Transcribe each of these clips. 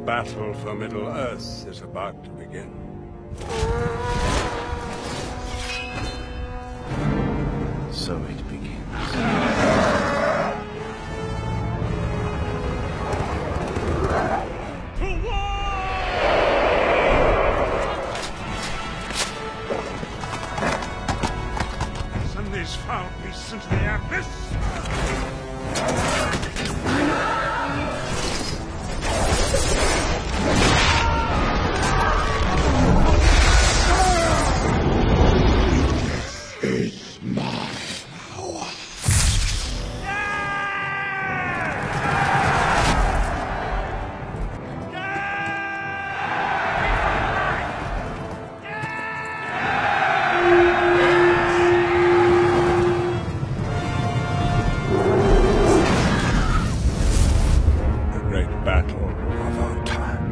battle for Middle-earth is about to begin. So it begins. Send these foul beasts into the abyss!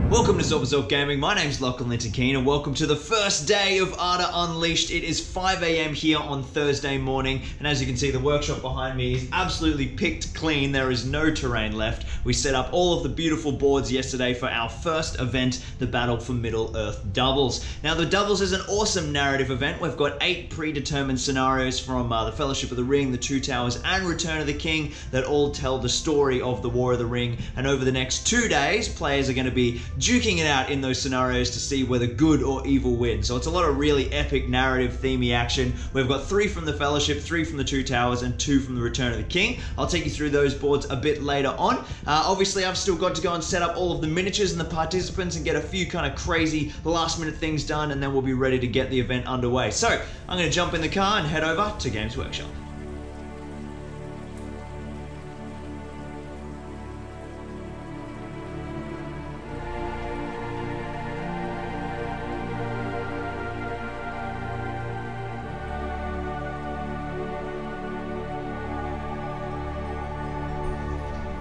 Welcome to Zorpazorp Gaming. My name's Lachlan Linton-Keen and welcome to the first day of Arda Unleashed. It is 5 AM here on Thursday morning, and as you can see, the workshop behind me is absolutely picked clean. There is no terrain left. We set up all of the beautiful boards yesterday for our first event, the Battle for Middle-earth Doubles. Now, the Doubles is an awesome narrative event. We've got 8 predetermined scenarios from the Fellowship of the Ring, the Two Towers, and Return of the King that all tell the story of the War of the Ring. And over the next 2 days, players are going to be duking it out in those scenarios to see whether good or evil wins. So it's a lot of really epic narrative themey action. We've got 3 from the Fellowship, 3 from the Two Towers, and 2 from the Return of the King. I'll take you through those boards a bit later on. Obviously, I've still got to go and set up all of the miniatures and the participants and get a few kind of crazy last minute things done, and then we'll be ready to get the event underway. So I'm going to jump in the car and head over to Games Workshop.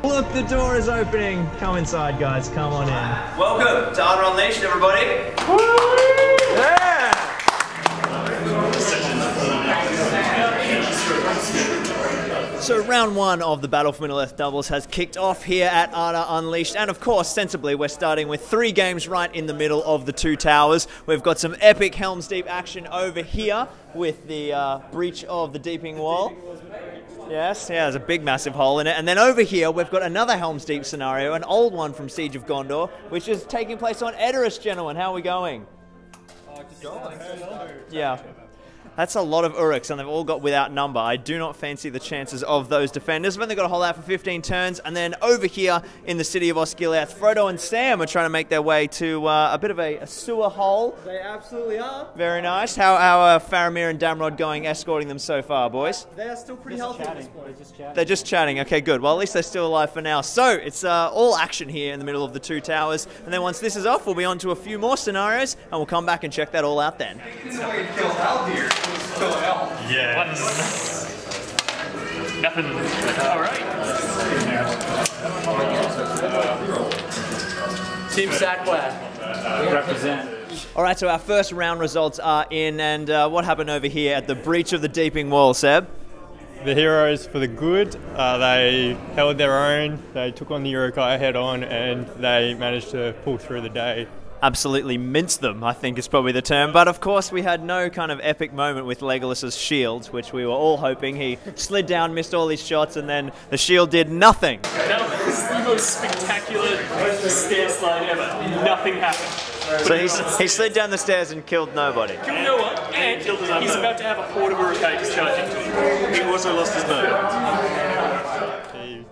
Look, the door is opening. Come inside, guys. Come on in. Welcome to Arda Unleashed, everybody. Yeah! So round 1 of the Battle for Middle-earth Doubles has kicked off here at Arda Unleashed, and of course, sensibly, we're starting with 3 games right in the middle of the Two Towers. We've got some epic Helm's Deep action over here with the breach of the Deeping Wall. Yes, yeah, there's a big massive hole in it. And then over here, we've got another Helm's Deep scenario, an old one from Siege of Gondor, which is taking place on Edoras, gentlemen. How are we going? Yeah. That's a lot of Uruks, and they've all got without number. I do not fancy the chances of those defenders, but they've got to hold out for 15 turns. And then over here in the city of Osgiliath, Frodo and Sam are trying to make their way to a bit of a sewer hole. They absolutely are. Very nice. How are Faramir and Damrod going escorting them so far, boys? They are still pretty healthy at this point. They're just chatting. Okay, good. Well, at least they're still alive for now. So it's all action here in the middle of the Two Towers. And then once this is off, we'll be on to a few more scenarios, and we'll come back and check that all out then. Yes. Nothing. All right. Team Sackwad. Represent. All right, so our first round results are in, and what happened over here at the breach of the Deeping Wall, Seb? The heroes for the good, they held their own, they took on the Urukai head on, and they managed to pull through the day. Absolutely minced them, I think is probably the term. But of course, we had no kind of epic moment with Legolas's shield, which we were all hoping. He slid down, missed all his shots, and then the shield did nothing. That was the most spectacular stair slide ever. Nothing happened. So he slid down the stairs and killed nobody. Killed no one, and he's about to have a horde of Urukai just charge into him. He also lost his bow. He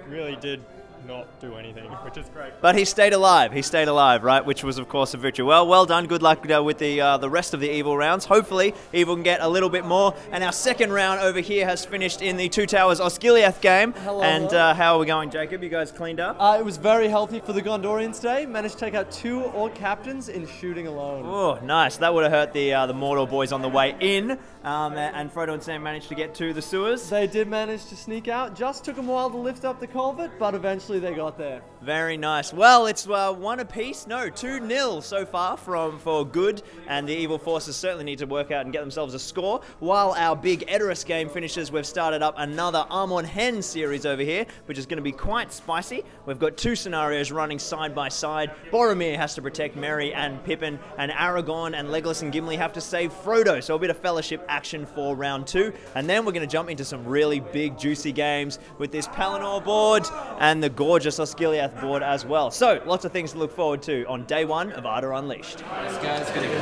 really did not do anything, which is great. But he stayed alive. He stayed alive, right? Which was, of course, a victory. Well done. Good luck with the rest of the evil rounds. Hopefully, evil can get a little bit more. And our second round over here has finished in the Two Towers Osgiliath game. Hello. And how are we going, Jacob? You guys cleaned up? It was very healthy for the Gondorians today. Managed to take out 2 orc captains in shooting alone. Oh, nice. That would have hurt the Mordor boys on the way in. And Frodo and Sam managed to get to the sewers. They did manage to sneak out. Just took them a while to lift up the culvert, but eventually eventually they got there. Very nice. Well, it's 1 apiece. No, 2-0 so far for good, and the evil forces certainly need to work out and get themselves a score. While our big Edoras game finishes, we've started up another Arm on Hen series over here, which is going to be quite spicy. We've got 2 scenarios running side by side. Boromir has to protect Merry and Pippin, and Aragorn and Legolas and Gimli have to save Frodo. So a bit of fellowship action for round 2, and then we're going to jump into some really big, juicy games with this Pelennor board and the gorgeous Osgiliath board as well. So, lots of things to look forward to on day 1 of Arda Unleashed. This guy's gonna go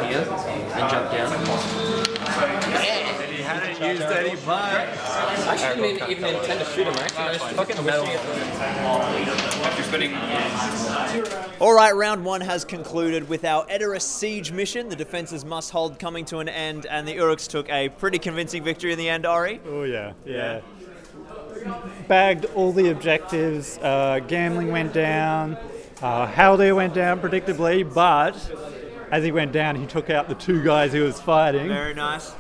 here and jump down. He hadn't used any bar. I shouldn't even intend to shoot him, right? I just fucking metal. Alright, round 1 has concluded with our Edoras siege mission. The defenses must hold coming to an end, and the Uruks took a pretty convincing victory in the end, Ori. Oh yeah. Bagged all the objectives, gambling went down, Haldir went down predictably, but as he went down he took out the 2 guys he was fighting. Very nice.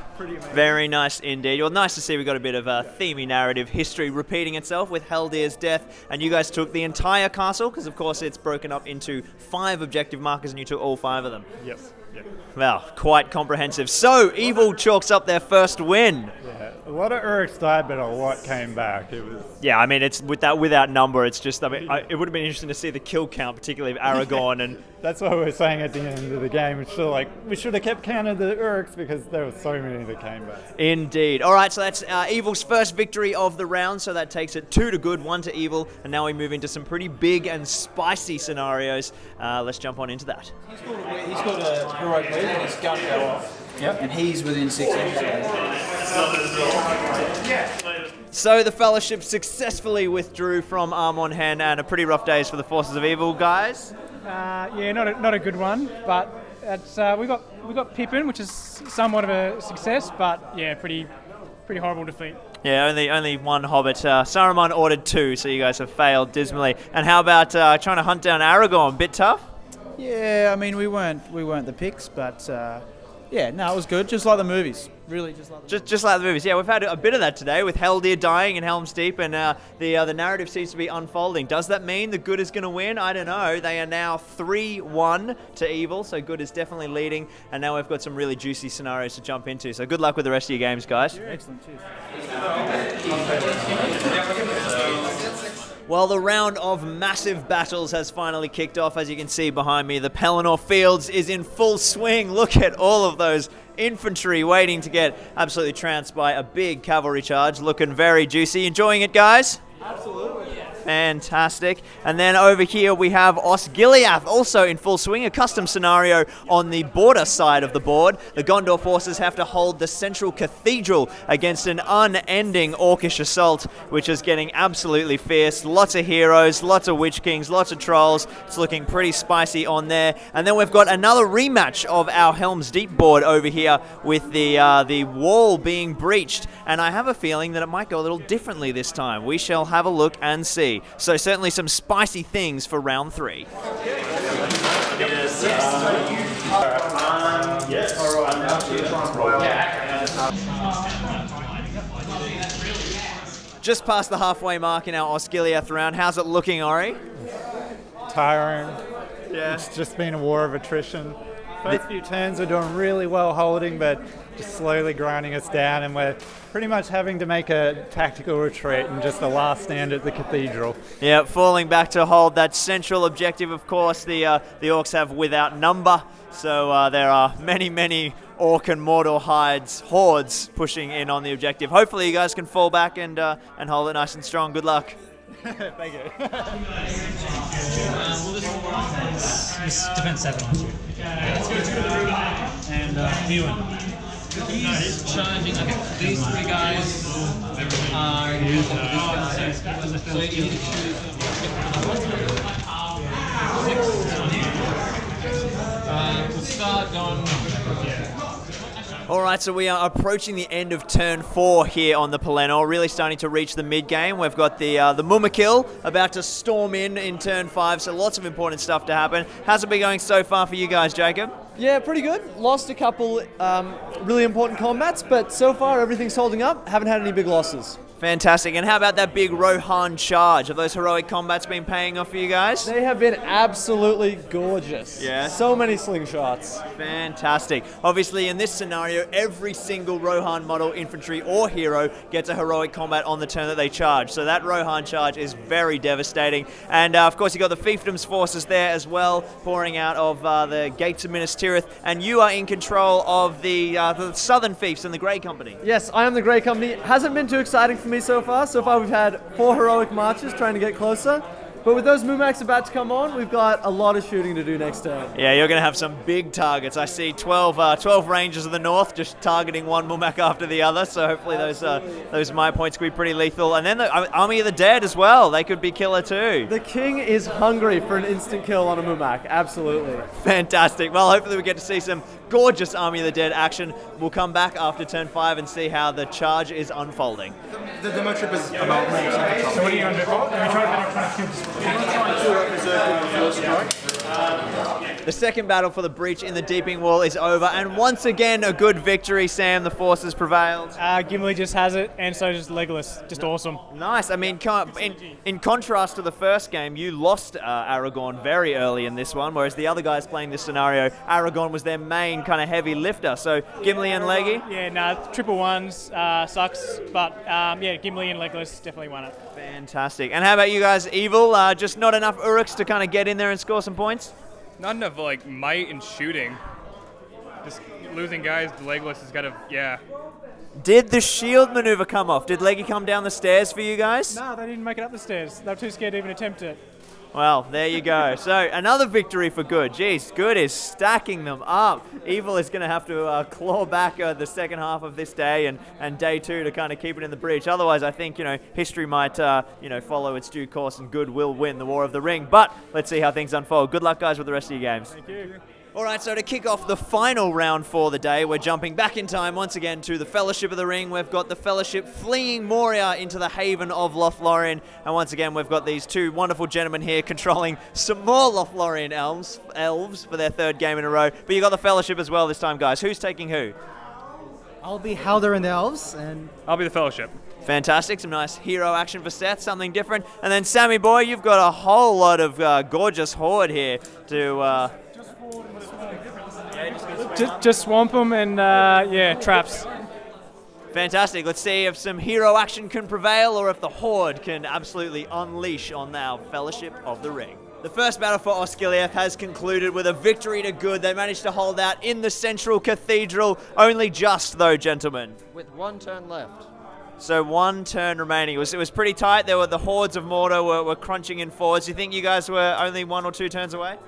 Very nice indeed. Well, nice to see we got a bit of a themey narrative history repeating itself with Haldir's death, and you guys took the entire castle, because of course it's broken up into 5 objective markers and you took all 5 of them. Yes. Yep. Well, quite comprehensive. So, Evil chalks up their first win. Yeah, a lot of Uruks died, but a lot came back. It was. Yeah, I mean, it's without number. It's just, I mean, it would have been interesting to see the kill count, particularly of Aragorn and. That's what we were saying at the end of the game. It's still like we should have kept count of the Uruks because there were so many that came back. Indeed. All right, so that's Evil's first victory of the round. So that takes it 2 to good, 1 to Evil, and now we move into some pretty big and spicy scenarios. Let's jump on into that. He's got a heroic move and his gun go off. Yep. And he's within 6 inches. So the Fellowship successfully withdrew from Arm on Hen, and a pretty rough days for the forces of Evil, guys. Yeah, not a good one, but it's, we got Pippin, which is somewhat of a success, but yeah, pretty horrible defeat. Yeah, only 1 Hobbit. Saruman ordered 2, so you guys have failed dismally. And how about trying to hunt down Aragorn? Bit tough? Yeah, I mean we weren't the picks, but yeah, no, it was good, just like the movies. Really, just like the movies. Just like the movies. Yeah, we've had a bit of that today with Haldir dying in Helm's Deep, and the narrative seems to be unfolding. Does that mean the good is going to win? I don't know. They are now 3-1 to Evil, so good is definitely leading, and now we've got some really juicy scenarios to jump into. So good luck with the rest of your games, guys. Excellent, cheers. Well, the round of massive battles has finally kicked off. As you can see behind me, the Pelennor Fields is in full swing. Look at all of those infantry waiting to get absolutely trounced by a big cavalry charge. Looking very juicy. Enjoying it, guys? Absolutely. Fantastic. And then over here we have Osgiliath also in full swing, a custom scenario on the border side of the board. The Gondor forces have to hold the central cathedral against an unending orcish assault, which is getting absolutely fierce. Lots of heroes, lots of Witch Kings, lots of trolls. It's looking pretty spicy on there. And then we've got another rematch of our Helm's Deep board over here with the wall being breached. And I have a feeling that it might go a little differently this time. We shall have a look and see. So certainly some spicy things for round 3. Just past the halfway mark in our Osgiliath round. How's it looking, Ori? Tiring. Yeah. It's just been a war of attrition. First few turns are doing really well holding, but just slowly grinding us down, and we're pretty much having to make a tactical retreat and just a last stand at the cathedral. Yeah, falling back to hold that central objective. Of course, the orcs have without number, so there are many orc and Mordor hordes pushing in on the objective. Hopefully, you guys can fall back and hold it nice and strong. Good luck. Thank you. This defense 7 on you. And you win. He's charging. Okay, these 3 guys are. So you need to choose 6 on you. We'll start going. All right, so we are approaching the end of turn 4 here on the Pelennor, really starting to reach the mid-game. We've got the Mumakil about to storm in turn 5, so lots of important stuff to happen. How's it been going so far for you guys, Jacob? Yeah, pretty good. Lost a couple really important combats, but so far everything's holding up. Haven't had any big losses. Fantastic. And how about that big Rohan charge? Have those heroic combats been paying off for you guys? They have been absolutely gorgeous. Yeah. So many slingshots. Fantastic. Obviously, in this scenario, every single Rohan model, infantry or hero, gets a heroic combat on the turn that they charge. So that Rohan charge is very devastating. And of course, you've got the Fiefdom's forces there as well, pouring out of the Gates of Minas Tirith. And you are in control of the Southern Fiefs and the Grey Company. Yes, I am the Grey Company. Hasn't been too exciting for me so far. So far we've had 4 heroic marches trying to get closer. But with those Mumaks about to come on, we've got a lot of shooting to do next turn. Yeah, you're going to have some big targets. I see 12 Rangers of the North just targeting one Mumak after the other. So hopefully those Might points could be pretty lethal. And then the Army of the Dead as well. They could be killer too. The King is hungry for an instant kill on a Mumak. Absolutely. Fantastic. Well, hopefully we get to see some gorgeous Army of the Dead action. We'll come back after turn 5 and see how the charge is unfolding. The demo trip is about more. So what are you going to do? Are you trying to kill? The second battle for the breach in the Deeping Wall is over, and once again a good victory, Sam. The forces prevailed. Gimli just has it, and so does Legolas. Just awesome. Nice. I mean, in contrast to the first game, you lost Aragorn very early in this one, whereas the other guys playing this scenario, Aragorn was their main kind of heavy lifter. So Gimli and Leggy? Yeah, no, triple ones sucks, but yeah, Gimli and Legolas definitely won it. Fantastic. And how about you guys, Evil? Just not enough Uruks to kind of get in there and score some points? Not enough, like, might and shooting. Just losing guys, Legolas has got to, yeah. Did the shield maneuver come off? Did Leggy come down the stairs for you guys? No, they didn't make it up the stairs. They were too scared to even attempt it. Well, there you go. So, another victory for Good. Jeez, Good is stacking them up. Evil is going to have to claw back the second half of this day and day 2 to kind of keep it in the breach. Otherwise, I think, history might, follow its due course and Good will win the War of the Ring. But let's see how things unfold. Good luck, guys, with the rest of your games. Thank you. All right, so to kick off the final round for the day, we're jumping back in time once again to the Fellowship of the Ring. We've got the Fellowship fleeing Moria into the haven of Lothlorien. And once again, we've got these 2 wonderful gentlemen here controlling some more Lothlorien elves for their 3rd game in a row. But you got the Fellowship as well this time, guys. Who's taking who? I'll be Halder and the Elves, and I'll be the Fellowship. Fantastic, some nice hero action for Seth, something different. And then Sammy boy, you've got a whole lot of gorgeous horde here to... Just swamp them and, yeah, traps. Fantastic. Let's see if some hero action can prevail or if the Horde can absolutely unleash on our Fellowship of the Ring. The first battle for Osgiliath has concluded with a victory to Good. They managed to hold out in the central cathedral, only just though, gentlemen. With 1 turn left. So 1 turn remaining. It was pretty tight. There were the hordes of Mordor were crunching in forwards. Do you think you guys were only 1 or 2 turns away?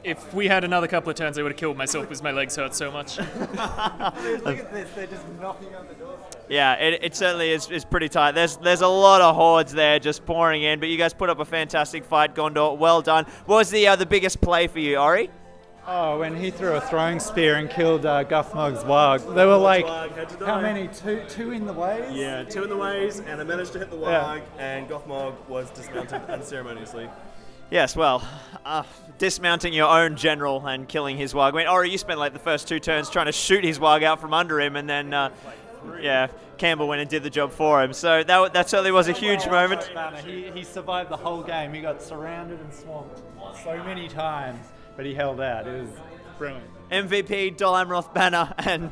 If we had another couple of turns, I would have killed myself because my legs hurt so much. Look at this, they're just knocking on the door. Yeah, it certainly is pretty tight. There's a lot of hordes there just pouring in, but you guys put up a fantastic fight, Gondor. Well done. What was the biggest play for you, Ori? Oh, when he threw a throwing spear and killed Guthmog's Warg. They were like, how many? Two in the ways? Yeah, 2 in the ways, and I managed to hit the Warg, and Guthmog was dismounted unceremoniously. Yes, well, dismounting your own general and killing his Warg. I mean, Ori, you spent like the first 2 turns trying to shoot his Warg out from under him, and then, yeah, Campbell went and did the job for him. So that certainly was a huge moment. He survived the whole game. He got surrounded and swamped so many times, but he held out. It was brilliant. MVP, Dol Amroth banner, and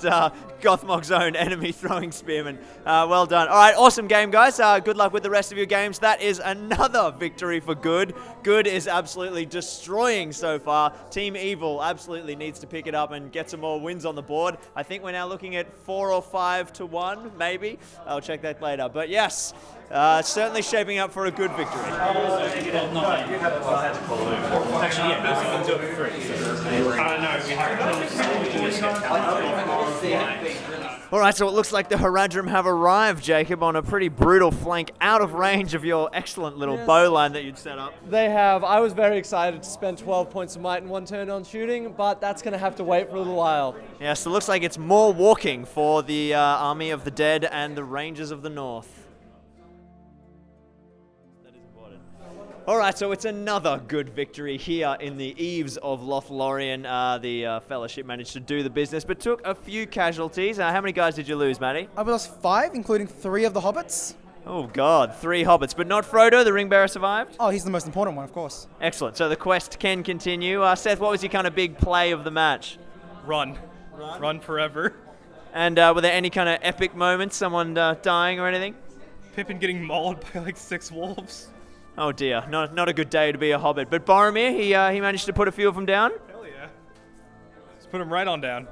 Gothmog's own enemy throwing spearman. Well done. All right, awesome game, guys. Good luck with the rest of your games. That is another victory for Good. Good is absolutely destroying so far. Team Evil absolutely needs to pick it up and get some more wins on the board. I think we're now looking at 4 or 5 to 1, maybe. I'll check that later. But yes, certainly shaping up for a good victory. Actually, yeah, we can do it for free. All right, so it looks like the Haradrim have arrived, Jacob, on a pretty brutal flank out of range of your excellent little bow line that you'd set up. They have. I was very excited to spend 12 points of might in 1 turn on shooting, but that's going to have to wait for a little while. Yeah, so it looks like it's more walking for the Army of the Dead and the Rangers of the North. All right, so it's another good victory here in the eaves of Lothlorien. The Fellowship managed to do the business, but took a few casualties. How many guys did you lose, Matty? I lost 5, including 3 of the hobbits. Oh God, 3 hobbits, but not Frodo, the ring bearer survived? Oh, he's the most important one, of course. Excellent, so the quest can continue. Seth, what was your kind of big play of the match? Run. Run forever. And were there any kind of epic moments, someone dying or anything? Pippin getting mauled by like 6 wolves. Oh dear, not a good day to be a hobbit. But Boromir, he managed to put a few of them down? Hell yeah. Just put them right on down.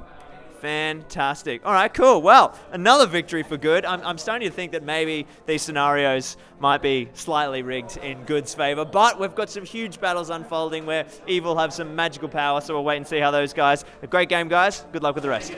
Fantastic. All right, cool. Well, another victory for good. I'm starting to think that maybe these scenarios might be slightly rigged in good's favor, but we've got some huge battles unfolding where evil have some magical power, so we'll wait and see how those guys. A great game, guys. Good luck with the rest.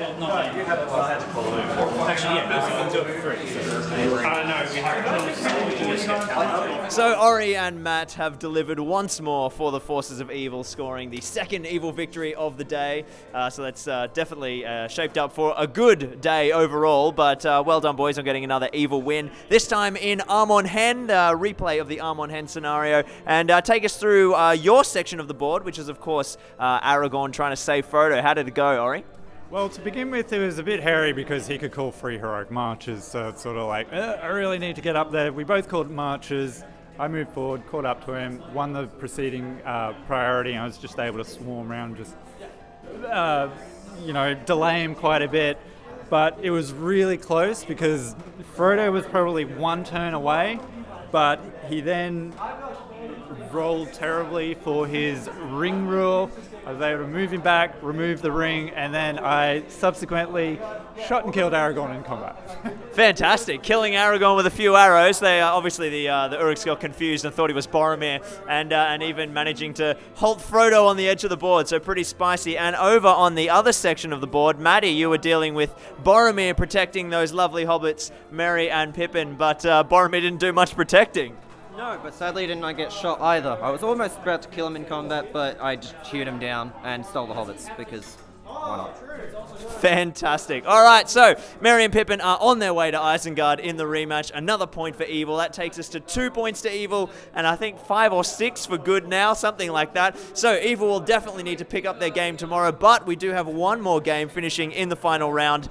So Ori and Matt have delivered once more for the forces of evil, scoring the second evil victory of the day. So that's definitely shaped up for a good day overall, but well done, boys, on getting another evil win. This time in Arm on Hand, replay of the Arm on Hand scenario, and take us through your section of the board, which is, of course, Aragorn trying to save Frodo. How did it go, Ori? Well, to begin with, it was a bit hairy because he could call 3 heroic marches, so it's sort of like, I really need to get up there. We both called marches. I moved forward, caught up to him, won the preceding priority, and I was just able to swarm around, just delay him quite a bit, but it was really close because Frodo was probably 1 turn away, but he then rolled terribly for his ring rule. I was able to move him back, remove the ring, and then I subsequently shot and killed Aragorn in combat. Fantastic. Killing Aragorn with a few arrows. They obviously the Uruks got confused and thought he was Boromir, and even managing to halt Frodo on the edge of the board, so pretty spicy. And over on the other section of the board, Maddie, you were dealing with Boromir protecting those lovely hobbits, Merry and Pippin, but Boromir didn't do much protecting. No, but sadly didn't I get shot either. I was almost about to kill him in combat, but I just chewed him down and stole the hobbits, because why not? Fantastic. All right, so Merry and Pippin are on their way to Isengard in the rematch. Another point for evil. That takes us to 2 points to evil, and I think 5 or 6 for good now, something like that. So evil will definitely need to pick up their game tomorrow, but we do have one more game finishing in the final round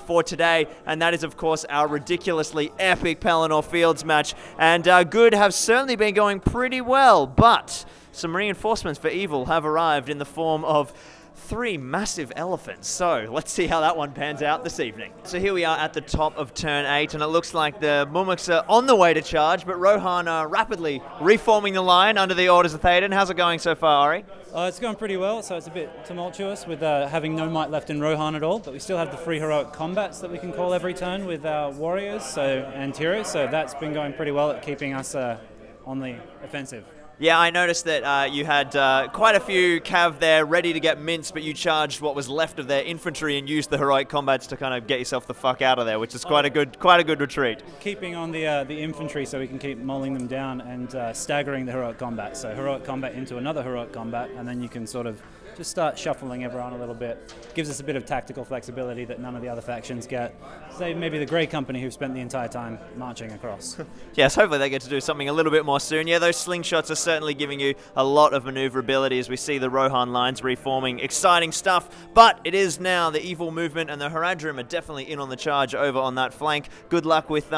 for today, and that is, of course, our ridiculously epic Pelennor Fields match. And good have certainly been going pretty well, but some reinforcements for evil have arrived in the form of 3 massive elephants. So let's see how that one pans out this evening. So here we are at the top of turn 8, and it looks like the Mumaks are on the way to charge, but Rohan are rapidly reforming the line under the orders of Théoden. How's it going so far, Ori? It's going pretty well, so it's a bit tumultuous with having no might left in Rohan at all, but we still have the 3 heroic combats that we can call every turn with our warriors and heroes, so that's been going pretty well at keeping us on the offensive. Yeah, I noticed that you had quite a few cav there ready to get minced, but you charged what was left of their infantry and used the heroic combats to kind of get yourself the fuck out of there, which is quite a good retreat. Keeping on the infantry so we can keep mauling them down and staggering the heroic combat. So heroic combat into another heroic combat, and then you can sort of just start shuffling everyone a little bit. Gives us a bit of tactical flexibility that none of the other factions get. Say maybe the Grey Company, who've spent the entire time marching across. Yes, hopefully they get to do something a little bit more soon. Yeah, those slingshots are certainly giving you a lot of maneuverability as we see the Rohan lines reforming. Exciting stuff, but it is now the evil movement, and the Haradrim are definitely in on the charge over on that flank. Good luck with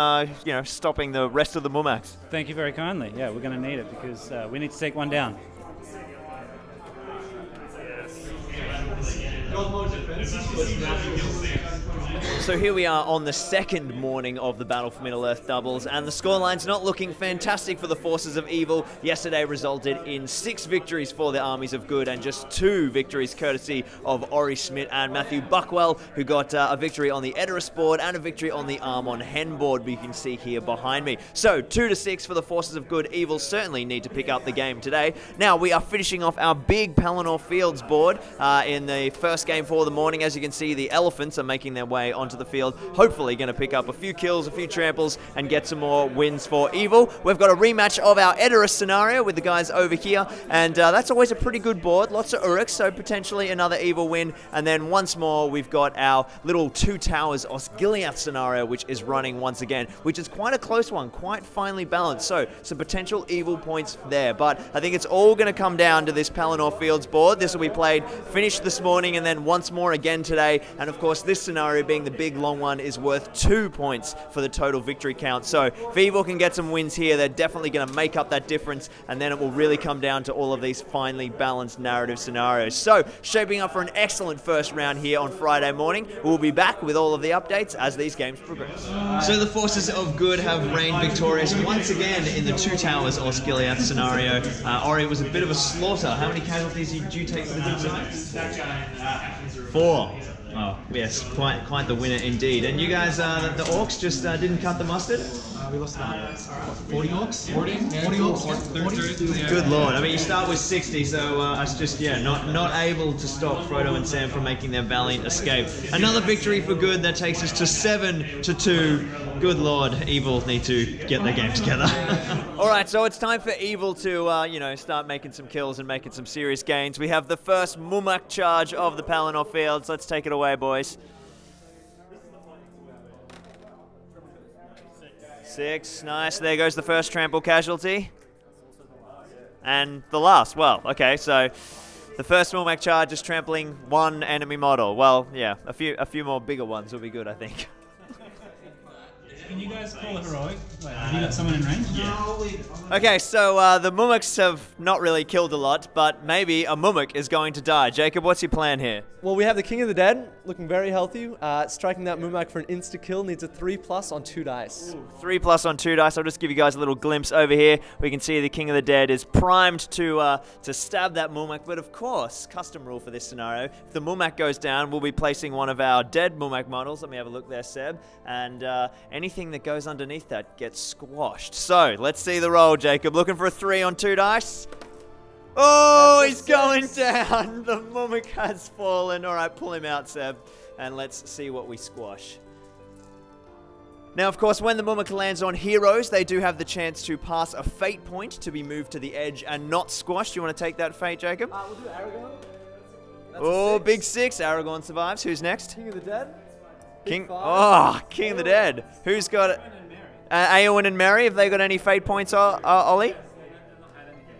stopping the rest of the Mumaks. Thank you very kindly. Yeah, we're going to need it because we need to take one down. So here we are on the second morning of the Battle for Middle-earth doubles, and the scoreline's not looking fantastic for the forces of evil. Yesterday resulted in 6 victories for the armies of good and just 2 victories courtesy of Ori Smith and Matthew Buckwell, who got a victory on the Edoras board and a victory on the Arm on Hen board we can see here behind me. So 2-6 for the forces of good. Evil certainly need to pick up the game today. Now we are finishing off our big Pelennor Fields board in the first game for the morning. As you can see, the elephants are making their way onto the field, hopefully going to pick up a few kills, a few tramples, and get some more wins for evil. We've got a rematch of our Edoras scenario with the guys over here, and that's always a pretty good board. Lots of Uruks, so potentially another evil win. And then once more, we've got our little 2 towers Osgiliath scenario, which is running once again, which is quite a close one, quite finely balanced. So some potential evil points there, but I think it's all going to come down to this Pelennor Fields board. This will be played, finished this morning, and then once more again today. And of course, this scenario being being the big long one is worth 2 points for the total victory count. So if Evil can get some wins here, they're definitely going to make up that difference, and then it will really come down to all of these finely balanced narrative scenarios. So shaping up for an excellent first round here on Friday morning. We'll be back with all of the updates as these games progress. So the forces of good have reigned victorious once again in the Two Towers or Skiliath scenario. Ori, it was a bit of a slaughter. How many casualties did you take for the good side? 4. Oh, yes, quite the winner indeed. And you guys, the Orcs just didn't cut the mustard? We lost about 40 orcs? 40 orcs? Good lord. I mean, you start with 60, so it's just, yeah, not able to stop Frodo and Sam from making their valiant escape. Another victory for good that takes us to 7-2. Good lord, Evil need to get their game together. Alright, so it's time for Evil to, you know, start making some kills and making some serious gains. We have the first Mumak charge of the Pelennor Fields. Let's take it away, boys. 6, nice. There goes the first trample casualty. And the last, well, okay, so the first Mumak charge is trampling 1 enemy model. Well, yeah, a few more bigger ones will be good, I think. Can you guys call a heroic? Wait, have you got someone in range? Yeah. Okay, so the Mumaks have not really killed a lot, but maybe a Mumak is going to die. Jacob, what's your plan here? Well, we have the King of the Dead, looking very healthy. Striking that Mumak for an insta-kill needs a 3+ on 2 dice. Ooh, 3+ on 2 dice. I'll just give you guys a little glimpse over here. We can see the King of the Dead is primed to stab that Mumak, but of course, custom rule for this scenario, if the Mumak goes down, we'll be placing one of our dead Mumak models. Let me have a look there, Seb. And anything that goes underneath that gets squashed. So, let's see the roll, Jacob. Looking for a 3 on 2 dice. Oh, he's going down. The Mumak has fallen. All right, pull him out, Seb. And let's see what we squash. Now, of course, when the Mumak lands on heroes, they do have the chance to pass a fate point to be moved to the edge and not squashed. Do you want to take that fate, Jacob? We'll do Aragorn. Oh, big 6. Aragorn survives. Who's next? King of the Dead. King of the Dead. Who's got it? Eowyn and Merry, have they got any fate points, Ollie?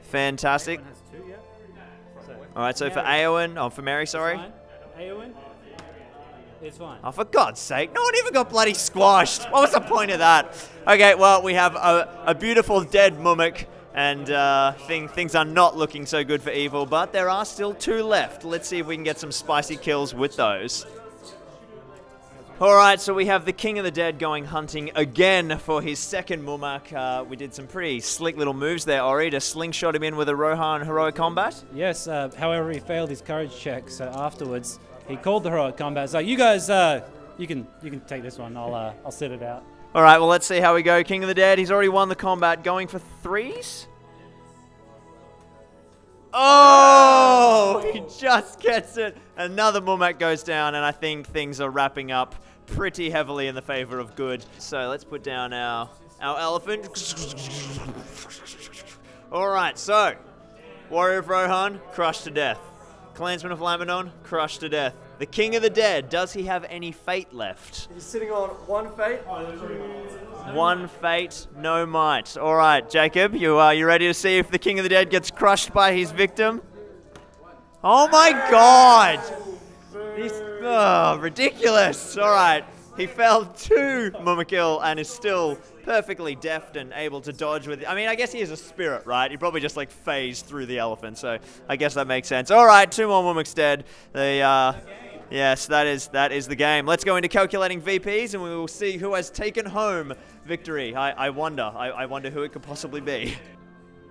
Fantastic. Alright, so for Eowyn, for Merry, sorry. Eowyn? It's fine. Oh, for God's sake, no one even got bloody squashed. What was the point of that? Okay, well, we have a beautiful dead Mumak, and things are not looking so good for Evil, but there are still 2 left. Let's see if we can get some spicy kills with those. Alright, so we have the King of the Dead going hunting again for his second Mumak. We did some pretty slick little moves there, Ori, to slingshot him in with a Rohan heroic combat. Yes, however, he failed his courage check, so afterwards he called the heroic combat. So you guys, you can take this one. I'll sit it out. Alright, well, let's see how we go. King of the Dead, he's already won the combat, going for 3s. Oh, he just gets it. Another Mumak goes down, and I think things are wrapping up pretty heavily in the favor of good. So let's put down our elephant. All right, so Warrior of Rohan, crushed to death. Clansman of Lamanon, crushed to death. The King of the Dead, does he have any fate left? He's sitting on 1 fate. 1 fate, no might. All right, Jacob, you ready to see if the King of the Dead gets crushed by his victim? Oh my God! He's ridiculous. All right, he fell 2 Mumakil and is still perfectly deft and able to dodge with. I mean, I guess he is a spirit, right? He probably just like phased through the elephant, so I guess that makes sense. All right, 2 more Mumaks dead. Yes, that is the game. Let's go into calculating VPs, and we will see who has taken home victory. I wonder who it could possibly be.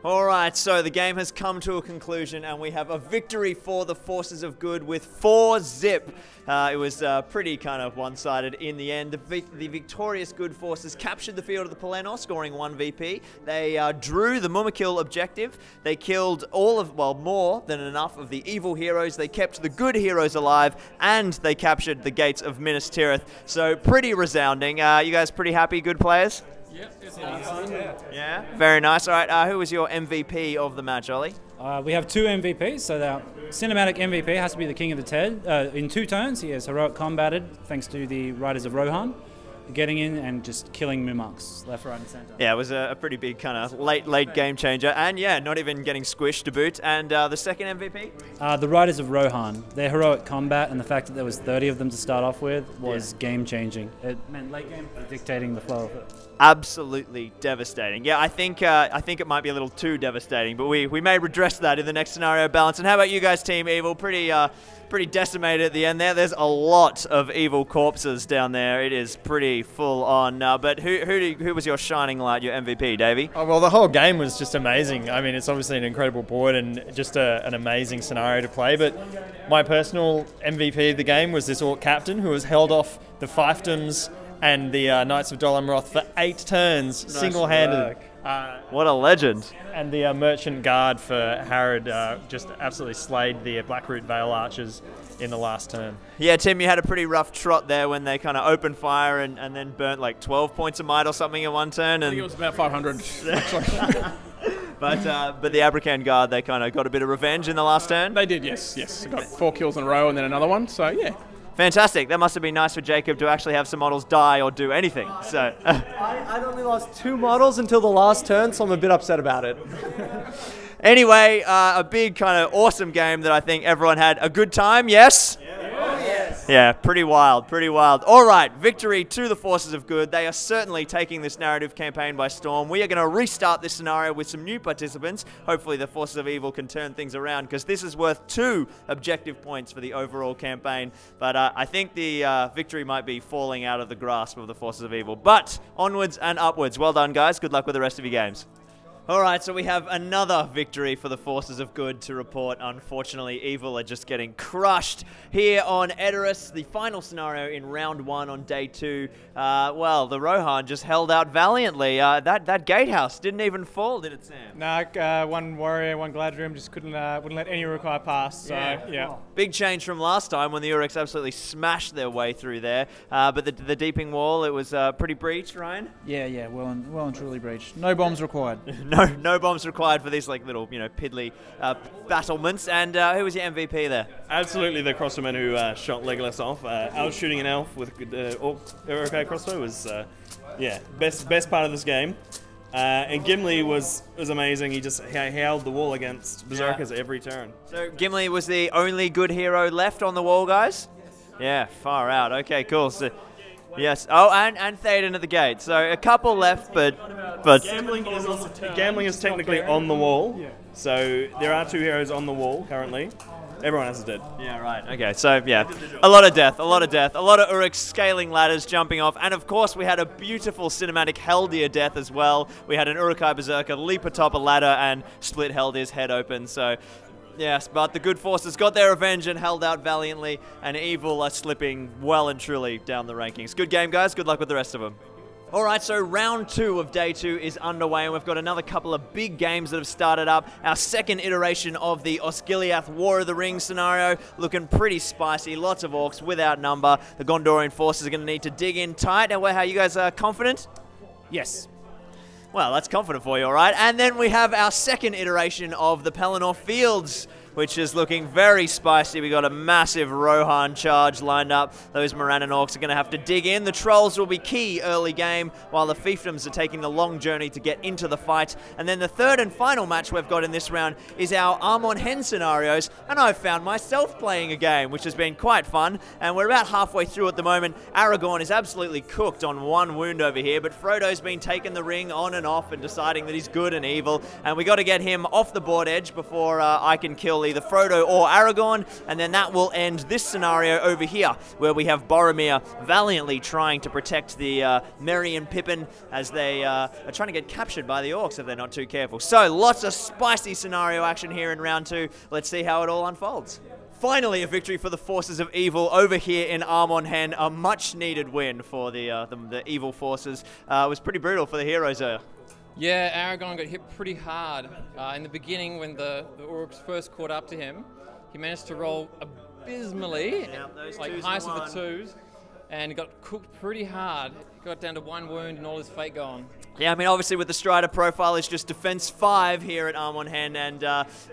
Alright, so the game has come to a conclusion, and we have a victory for the forces of good with 4 zip. It was pretty kind of one-sided in the end. The victorious good forces captured the field of the Pelennor, scoring 1 VP. They drew the Mumakil objective. They killed more than enough of the evil heroes. They kept the good heroes alive, and they captured the gates of Minas Tirith. So pretty resounding. You guys pretty happy, good players? Yeah, very nice. All right, who was your MVP of the match, Ollie? We have 2 MVPs, so the cinematic MVP has to be the King of the Dead. In 2 turns, he has heroic combated, thanks to the Riders of Rohan. getting in and just killing Mumux left, right, and centre. Yeah, it was a pretty big kind of late game changer, and yeah, not even getting squished to boot. And the second MVP? The Riders of Rohan. Their heroic combat and the fact that there was 30 of them to start off with was game changing. It meant late game dictating the flow of it. Absolutely devastating. Yeah, I think it might be a little too devastating, but we may redress that in the next scenario balance. And how about you guys, Team Evil? Pretty decimated at the end there. There's a lot of evil corpses down there. It is pretty full on. But who was your shining light, your MVP, Davey? Oh, well, the whole game was just amazing. I mean, it's obviously an incredible board and just an amazing scenario to play. But my personal MVP of the game was this Orc Captain who has held off the fiefdoms and the Knights of Dol Amroth for 8 turns, single-handed. What a legend. And the Merchant Guard for Harrod just absolutely slayed the Blackroot Vale Archers in the last turn. Yeah, Tim, you had a pretty rough trot there when they kind of opened fire and then burnt like 12 points of might or something in one turn. And I think it was about 500. But the Abracan Guard, they kind of got a bit of revenge in the last turn? They did, yes. They got 4 kills in a row and then another one, so yeah. Fantastic. That must have been nice for Jacob to actually have some models die or do anything. So I'd only lost 2 models until the last turn, so I'm a bit upset about it. Anyway, a big kind of awesome game that I think everyone had a good time, yes? Yeah, pretty wild, pretty wild. All right, victory to the Forces of Good. They are certainly taking this narrative campaign by storm. We are going to restart this scenario with some new participants. Hopefully the Forces of Evil can turn things around because this is worth 2 objective points for the overall campaign. But I think the victory might be falling out of the grasp of the Forces of Evil. But onwards and upwards. Well done, guys. Good luck with the rest of your games. All right, so we have another victory for the Forces of Good to report. Unfortunately, Evil are just getting crushed here on Edoras, the final scenario in round 1 on day 2. Well, the Rohan just held out valiantly. That gatehouse didn't even fall, did it, Sam? No, one warrior, one Gladrim just wouldn't let any Uruk-hai pass. So yeah. Big change from last time when the Uruks absolutely smashed their way through there. But the deeping wall, it was pretty breached, Ryan? Yeah, well and truly breached. No bombs required. No bombs required for these like little, piddly battlements. And who was your MVP there? Absolutely the crossbowman who shot Legolas off. I was shooting an elf with the Uruk-hai crossbow was, best part of this game. And Gimli was amazing. He held the wall against Berserkers every turn. So Gimli was the only good hero left on the wall, guys? Yeah, far out. Okay, cool. So, yes. Oh, and Theoden at the gate. So a couple left, but Gambling is technically on the wall. So there are 2 heroes on the wall currently. Everyone else is dead. Yeah, right. Okay, so yeah, a lot of death, a lot of Uruks scaling ladders, jumping off, and of course we had a beautiful cinematic Heldir death as well. We had an Uruk-hai Berserker leap atop a ladder and split Heldir's head open, so yes, but the good forces got their revenge and held out valiantly, and Evil are slipping well and truly down the rankings. Good game, guys. Good luck with the rest of them. All right, so round 2 of day 2 is underway, and we've got another couple of big games that have started up. Our second iteration of the Osgiliath War of the Rings scenario, looking pretty spicy. Lots of orcs without number. The Gondorian forces are going to need to dig in tight. Now, how you guys are confident? Yes. Well, that's confident for you, all right. And then we have our second iteration of the Pelennor Fields, which is looking very spicy. We got a massive Rohan charge lined up. Those Morannon Orcs are going to have to dig in. The Trolls will be key early game, while the Fiefdoms are taking the long journey to get into the fight. And then the third and final match we've got in this round is our Armon Hen scenarios, and I've found myself playing a game, which has been quite fun, and we're about halfway through at the moment. Aragorn is absolutely cooked on 1 wound over here, but Frodo's been taking the ring on and off and deciding that he's good and evil, and we got to get him off the board edge before I can kill either Frodo or Aragorn, and then that will end this scenario over here, where we have Boromir valiantly trying to protect the Merry and Pippin as they are trying to get captured by the orcs if they're not too careful. So lots of spicy scenario action here in round 2. Let's see how it all unfolds. Finally, a victory for the Forces of Evil over here in Armon Hen. A much-needed win for the evil forces. It was pretty brutal for the heroes there. Yeah, Aragorn got hit pretty hard. In the beginning, when the Uruks first caught up to him, he managed to roll abysmally, like highest of the 2s. and he got cooked pretty hard. Got down to 1 wound and all his fate gone. Yeah, I mean, obviously with the Strider profile, it's just defense 5 here at Arm on Hand, and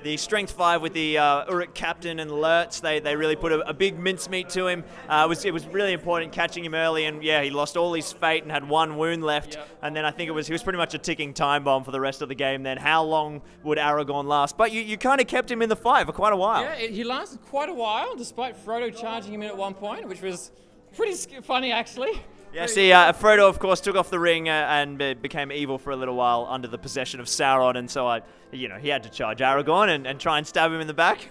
the strength 5 with the Uruk Captain and Lurtz, they really put a big mincemeat to him. It was really important catching him early, and yeah, he lost all his fate and had 1 wound left, and then I think he was pretty much a ticking time bomb for the rest of the game then. How long would Aragorn last? But you kind of kept him in the fight for quite a while. Yeah, he lasted quite a while, despite Frodo charging him in at one point, which was pretty funny, actually. Yeah, see, Frodo, of course, took off the ring and became evil for a little while under the possession of Sauron, and so, he had to charge Aragorn and try and stab him in the back.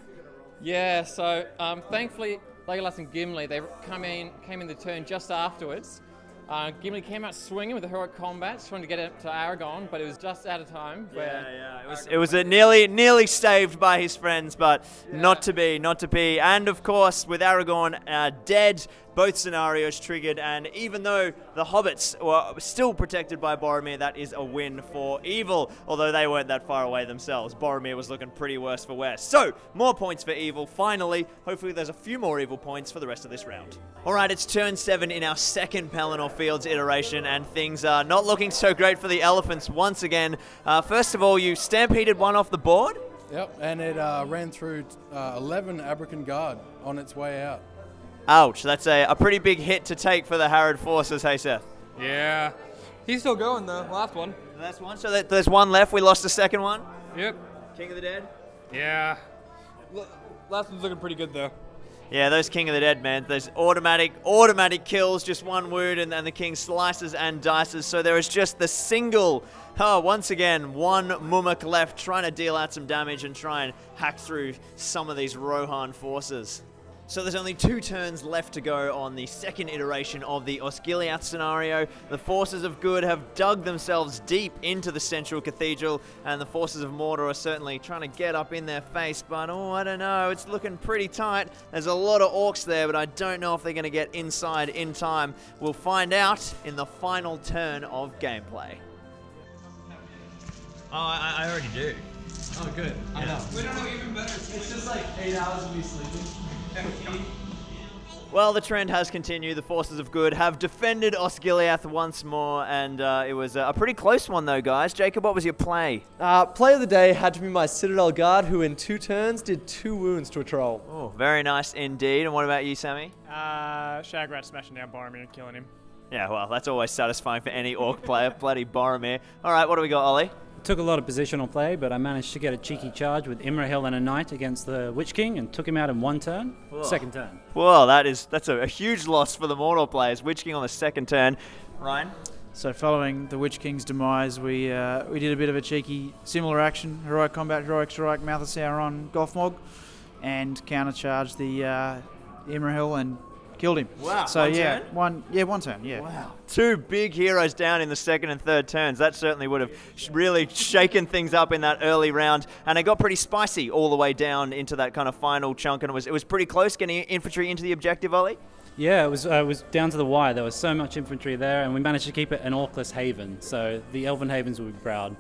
Yeah, so thankfully, Legolas and Gimli, they came in the turn just afterwards. Gimli came out swinging with the heroic combat, trying to get it to Aragorn, but it was just out of time. It was nearly saved by his friends, but not to be. And of course, with Aragorn dead, both scenarios triggered, and even though the hobbits were still protected by Boromir, that is a win for evil, although they weren't that far away themselves. Boromir was looking pretty worse for wear. So, more points for evil, finally. Hopefully there's a few more evil points for the rest of this round. Alright, it's turn 7 in our second Pelennor Fields iteration, and things are not looking so great for the elephants once again. First of all, you stampeded one off the board? Yep, and it ran through 11 Abrakan Guard on its way out. Ouch, that's a pretty big hit to take for the Harrod forces, hey Seth? Yeah. He's still going though, last one. Last one, so there's one left, we lost the second one? Yep. King of the Dead? Yeah. Last one's looking pretty good though. Yeah, those King of the Dead, man. There's automatic kills, just 1 wound, and the King slices and dices. So there is just the single, once again, 1 Mumuk left, trying to deal out some damage and try and hack through some of these Rohan forces. So there's only 2 turns left to go on the second iteration of the Osgiliath scenario. The forces of good have dug themselves deep into the central cathedral, and the forces of Mordor are certainly trying to get up in their face, but I don't know, it's looking pretty tight. There's a lot of orcs there, but I don't know if they're going to get inside in time. We'll find out in the final turn of gameplay. Oh, I already do. Oh, good. I know. We don't know even better. It's just like 8 hours of me sleeping. Well, the trend has continued. The forces of good have defended Osgiliath once more, and it was a pretty close one, though, guys. Jacob, what was your play? Play of the day had to be my Citadel Guard, who in 2 turns did 2 wounds to a troll. Oh, very nice indeed. And what about you, Sammy? Shagrat smashing down Boromir and killing him. Yeah, well, that's always satisfying for any orc player. Bloody Boromir. All right, what do we got, Ollie? Took a lot of positional play, but I managed to get a cheeky charge with Imrahil and a knight against the Witch King and took him out in 1 turn. Whoa. Second turn. Well, that's a huge loss for the Mordor players. Witch King on the second turn. Ryan? So following the Witch King's demise, we did a bit of a cheeky similar action, heroic combat, heroic strike, Mouth of Sauron, Gothmog, and countercharged the Imrahil and killed him. Wow. So one one turn. Yeah. Wow. 2 big heroes down in the second and third turns. That certainly would have really shaken things up in that early round, and it got pretty spicy all the way down into that kind of final chunk, and it was pretty close getting infantry into the objective, Ollie. Yeah, it was down to the wire. There was so much infantry there, and we managed to keep it an orcless haven. So the Elven Havens will be proud.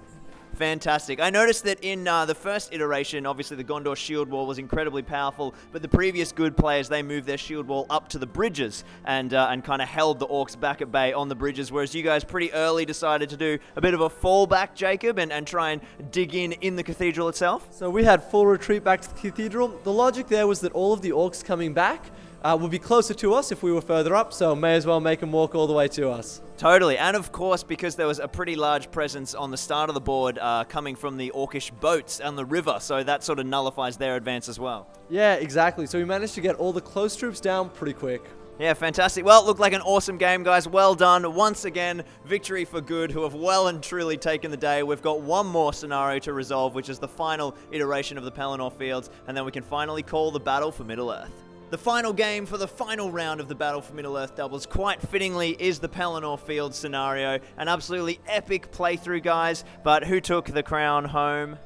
Fantastic. I noticed that in the first iteration, obviously the Gondor shield wall was incredibly powerful, but the previous good players, they moved their shield wall up to the bridges and kind of held the orcs back at bay on the bridges, whereas you guys pretty early decided to do a bit of a fallback, Jacob, and try and dig in the cathedral itself. So we had full retreat back to the cathedral. The logic there was that all of the orcs coming back would be closer to us if we were further up, so may as well make them walk all the way to us. Totally, and of course, because there was a pretty large presence on the start of the board coming from the orcish boats on the river, so that sort of nullifies their advance as well. Yeah, exactly. So we managed to get all the close troops down pretty quick. Yeah, fantastic. Well, it looked like an awesome game, guys. Well done. Once again, victory for good, who have well and truly taken the day. We've got one more scenario to resolve, which is the final iteration of the Pelennor Fields, and then we can finally call the battle for Middle-earth. The final game for the final round of the Battle for Middle-earth doubles, quite fittingly, is the Pelennor Fields scenario. An absolutely epic playthrough, guys, but who took the crown home?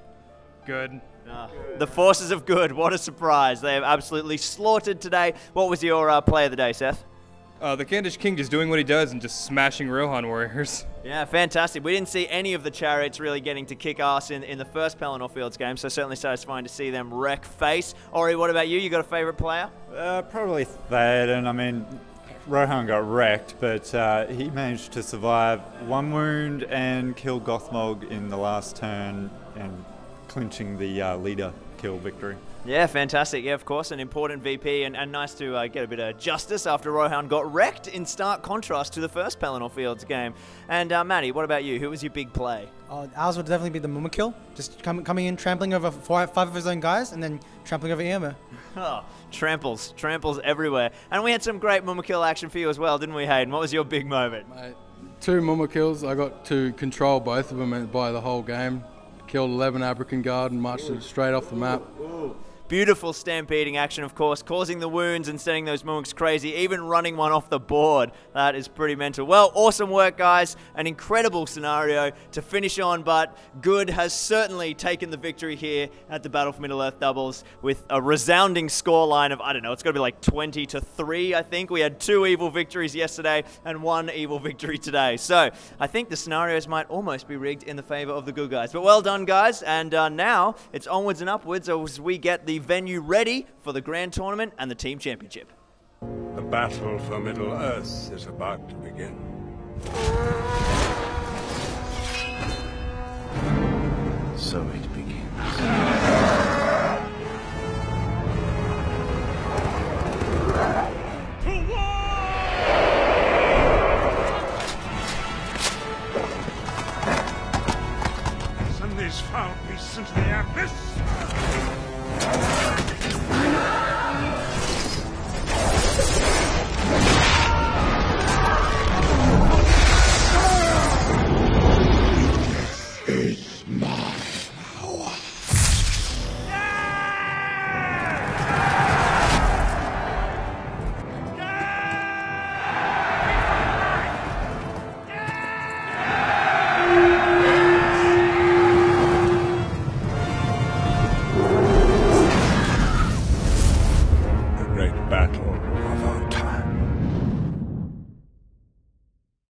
Good. The forces of good, what a surprise. They have absolutely slaughtered today. What was your play of the day, Seth? The Khandish King just doing what he does and just smashing Rohan warriors. Yeah, fantastic. We didn't see any of the chariots really getting to kick ass in the first Pelennor Fields game, so certainly satisfying to see them wreck face. Ori, what about you? You got a favourite player? Probably Theoden. I mean, Rohan got wrecked, but he managed to survive 1 wound and kill Gothmog in the last turn and clinching the leader kill victory. Yeah, fantastic. Yeah, of course, an important VP, and nice to get a bit of justice after Rohan got wrecked, in stark contrast to the first Pelennor Fields game. And Matty, what about you? Who was your big play? Ours would definitely be the Muma kill. Just coming in, trampling over 5 of his own guys, and then trampling over Irma. Oh, tramples everywhere. And we had some great Muma kill action for you as well, didn't we, Hayden? What was your big moment? Mate, 2 Muma kills. I got to control both of them by the whole game. Killed 11 Abrakan Guard and marched it straight off the map. Ooh. Beautiful stampeding action, of course, causing the wounds and sending those Moonks crazy, even running one off the board. That is pretty mental. Well, awesome work, guys. An incredible scenario to finish on, but Good has certainly taken the victory here at the Battle for Middle-earth Doubles with a resounding scoreline of, I don't know, it's got to be like 20-3, I think. We had 2 evil victories yesterday and 1 evil victory today. So I think the scenarios might almost be rigged in the favor of the Good guys. But well done, guys. And now it's onwards and upwards as we get the venue ready for the Grand Tournament and the Team Championship. The battle for Middle-earth is about to begin. So it begins.